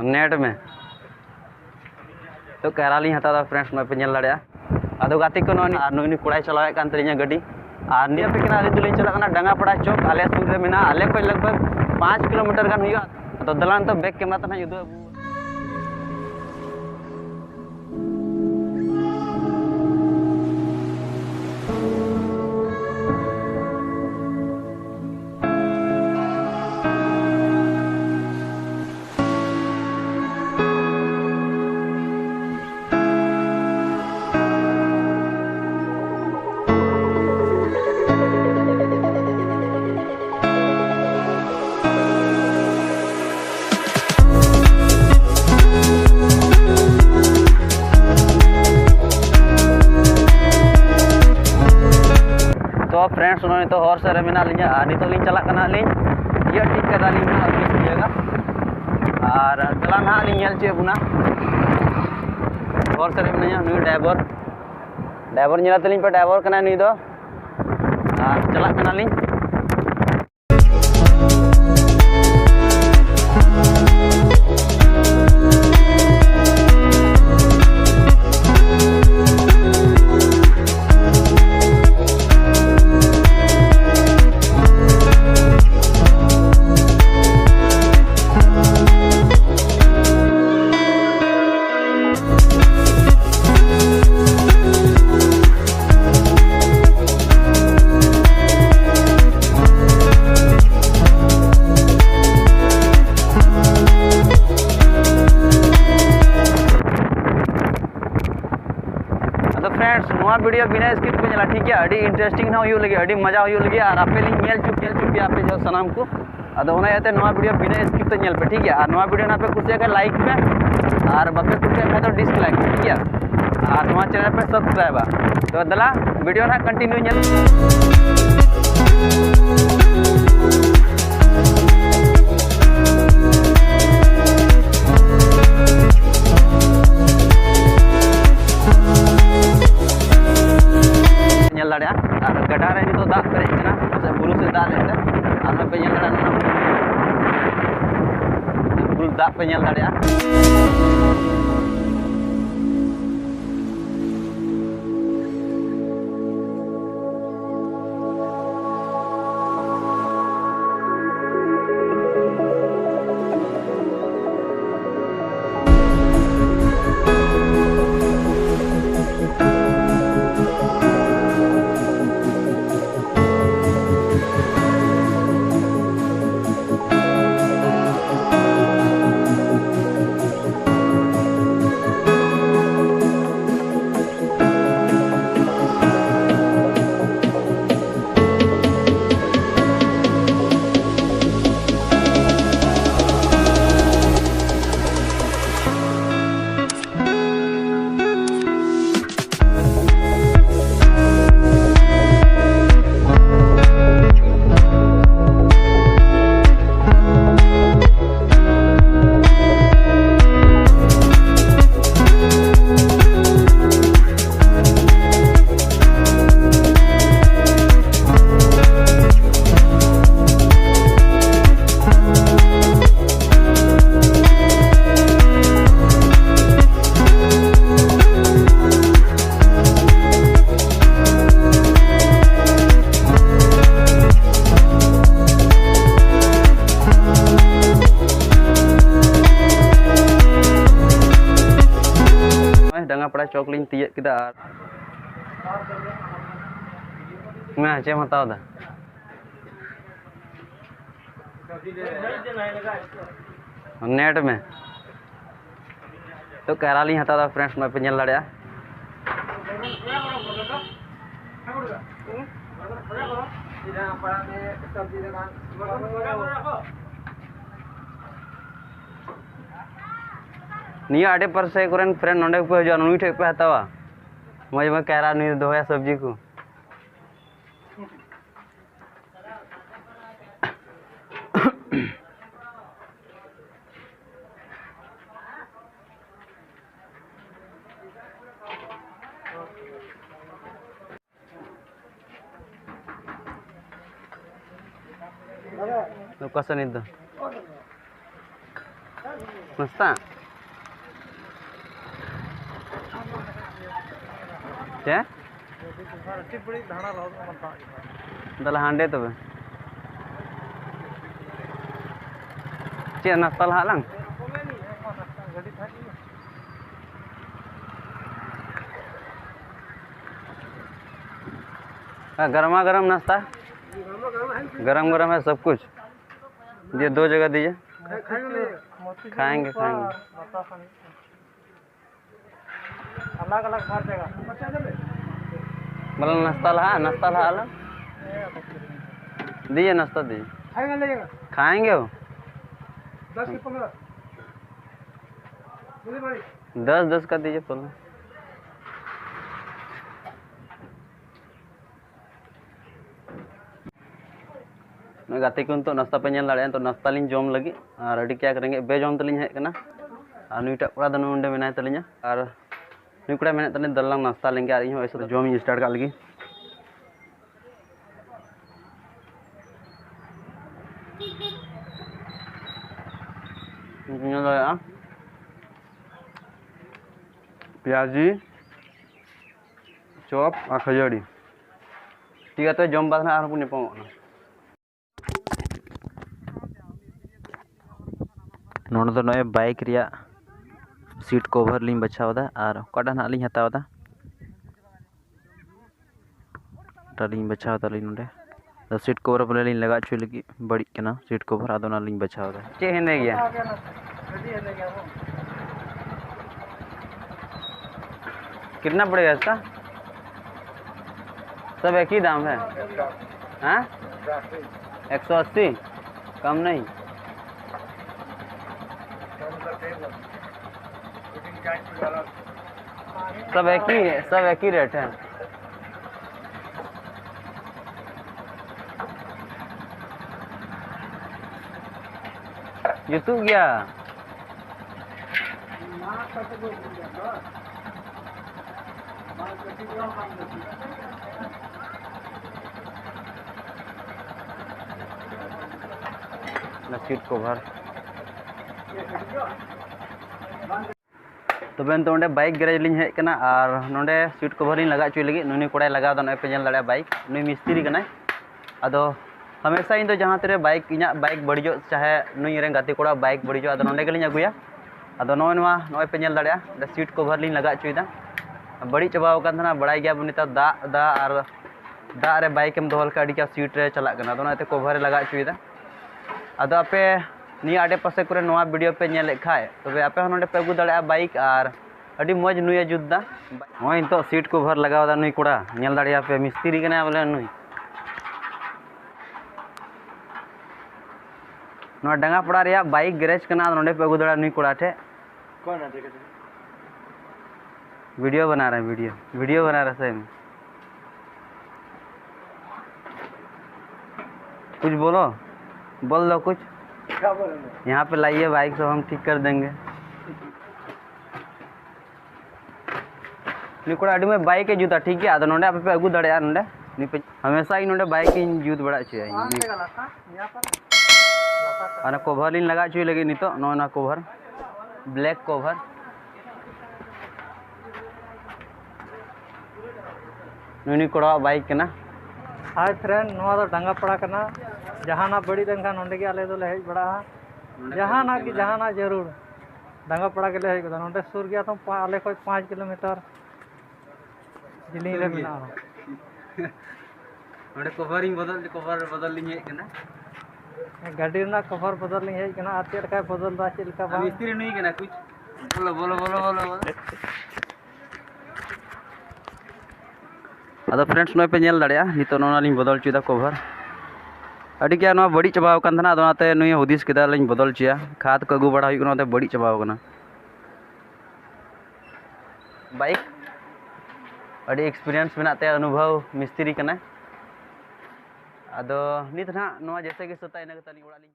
Net में तो केराली हता फ्रेंड्स नॉय पे नेल दाड़े आदो गाती को नुई कोड़ाई चलावे कान तलिया गाड़ी और निया पे कना आली दुलिन चला डांगापड़ा चौक आले सूर रे मेना आले को लगभग 5 किलोमीटर गान हुआ तो दलान तो बैक कैमरा तना युदो तो फ्रेंड्स उन्होंने तो हॉर्स रे मेना लिया नितो लिंग चला कना लिंग ये ठीक कदा लिंग अभी जगह और चला ना लिंग नेल चे बुना हॉर्स रे मेना नुई ड्राइवर नेला तलिंग पे ड्राइवर कना नुई दो और चला कना लिंग फ्रेंड्स नोआ वीडियो बिना स्किप पे चला ठीक है अड़ी इंटरेस्टिंग ना हो लगे अड़ी मजा हो लगे और आपे लिंग नेल चुप आपे जो सनाम को अदो ओना याते नोआ वीडियो बिना स्किप पे नेल पे ठीक है और नोआ वीडियो ना पे कुछ लाइक पे और बापे कुछ तो डिसलाइक ठीक है और नोआ चैनल पे सब्सक्राइब तो दला वीडियो ना कंटिन्यू नेल गड्ढा रे तो दाग पे बुरु से दाग लेते और पे बुरु दाग पे नेल दाड़े डांगापड़ा चौक लिंग तीयक किदा मैं चे हताव दा नेट में तो केराली हताव फ्रेंड्स मैं पे नेल दाड़े निया आडे पर से कोरेन फ्रेंड नोंडे पे हजो नुई ठे पे हतावा मज में कैरा नुई दोया सब्जी को तो कसा निद्दा नाश्ता क्या दल हांडे तब चे नाश्ता लहालांग गरमा गरम नाश्ता गरम गरम है सब कुछ। ये 2 जगह दीजिए। खाएंगे खाएंगे अलग अलग हर जगह मतलब नाश्ता ला दीजिए नाश्ता दीजिए खाएंगे वो 10 के 15 10 का दीजिए पहले। मैं गाते को तो नाश्ता पे तो नाश्ता लिंग जम लगी और अड़ी क्या करेंगे बेजम तलिंग हेज कना और नुईटा कड़ा दो नोंडे मेना तलिंगा और नुई कड़ा मेना तलिंग दल्लांग नाश्ता लेंगे और इहो ऐसे जम स्टार्ट का लगी प्याजी चॉप और खजड़ी ठीक है तो जम बाद और पुण्य पाओ नोड़ दो नए बाइक रिया सीट कवर लिंग बचावदा और कड़ा ना लिंग हतावदा लिंग बचावदा लिंग नोडे तो सीट कवर बोले लिंग लगा चुई लगी बड़ी केना सीट कवर आदो ना लिंग बचावदा चे हेने गया कितना पड़ेगा इसका सब एक ही दाम है हाँ 180 कम नहीं सब एक ही रेट है। यूट्यूब गया सीट कवर तो नोडे बाइक गैरेज लिंग हेज कना और नोडे सीट कवर लिंग लगा चुई लगी नुनी कोड़ा लगा दा पे नेल दाड़े बाइक नुई मिस्त्री कना अदो हमेशा इन जहाँ तेरे बाइक इना बाइक बड़ीजो चाहे नुई रे गाते कोड़ा बाइक बड़ीजो अदो नोडे गेलिंग अगुया अदो नोय पे नेल दाड़े सीट कवर लिंग लगा चुईदा बड़ी चबाव कान थाना बड़ाई गया बुनिता दा और दा रे बाइक एम दोहल का अड़ी सीट रे चला कना अदो नाते कवर लगा चुईदा अदो आपे निया आडे पासे करे नोआ वीडियो पे नेल खाए तबे आपे नोडे पे अगु दाड़े बाइक और अड़ी मज नुई जुद्दा होय तो सीट कवर लगावदा नुई कोड़ा नेल दाड़े पे मिस्त्री कना बोले नुई नोआ डांगा पड़ा रे बाइक गैरेज कना नोडे पे अगु दाड़े नुई कोड़ा ठे कौन है देखे वीडियो बना रहे वीडियो बना रहे सही में कुछ बोल दो कुछ क्या बोलेंगे यहाँ पे लाइए बाइक सब हम ठीक कर देंगे निकोड़ा अड़ी में बाइक जूता ठीक है आदो नोडे आप पे अगु दाड़े नोडे निपे हमेशा ही नोडे बाइक इन जूत बड़ा चाहिए यहाँ पर और कवर लिन लगा चुई लगे नितो ना कवर ब्लैक कवर नुनी कोड़ा बाइक कना हाय फ्रेंड नोआ दो डांगा पड़ा कना जहाना बड़ी दंगा नोंडे के आले दो ले हेज बड़ा जहाना जरूर डांगा पड़ा के ले हेज नोंडे सुर गया तो आले कोई 5 किलोमीटर जिली रे बिना नोडे कवर बदल लिन हेज कना गाड़ी ना कवर बदल लिन हेज कना आते का बदल दा चल का बा मिस्त्री नहीं कना कुछ बोलो अदो फ्रेंड्स नोय पे नेल दाड़े नितो नोना लिन बदल चुदा कवर अड़ी क्या नोआ बड़ी चबाव कान थाना अदो नाते नुई हुदिस केदा लिन बदल चिया खाद को अगु बड़ा हुई कना बड़ी चबाव कना बाइक अड़ी एक्सपीरियंस मेनाते अनुभव मिस्त्री कना अदो नित ना नोआ जैसे के सता इना कता लिन ओड़ा लिन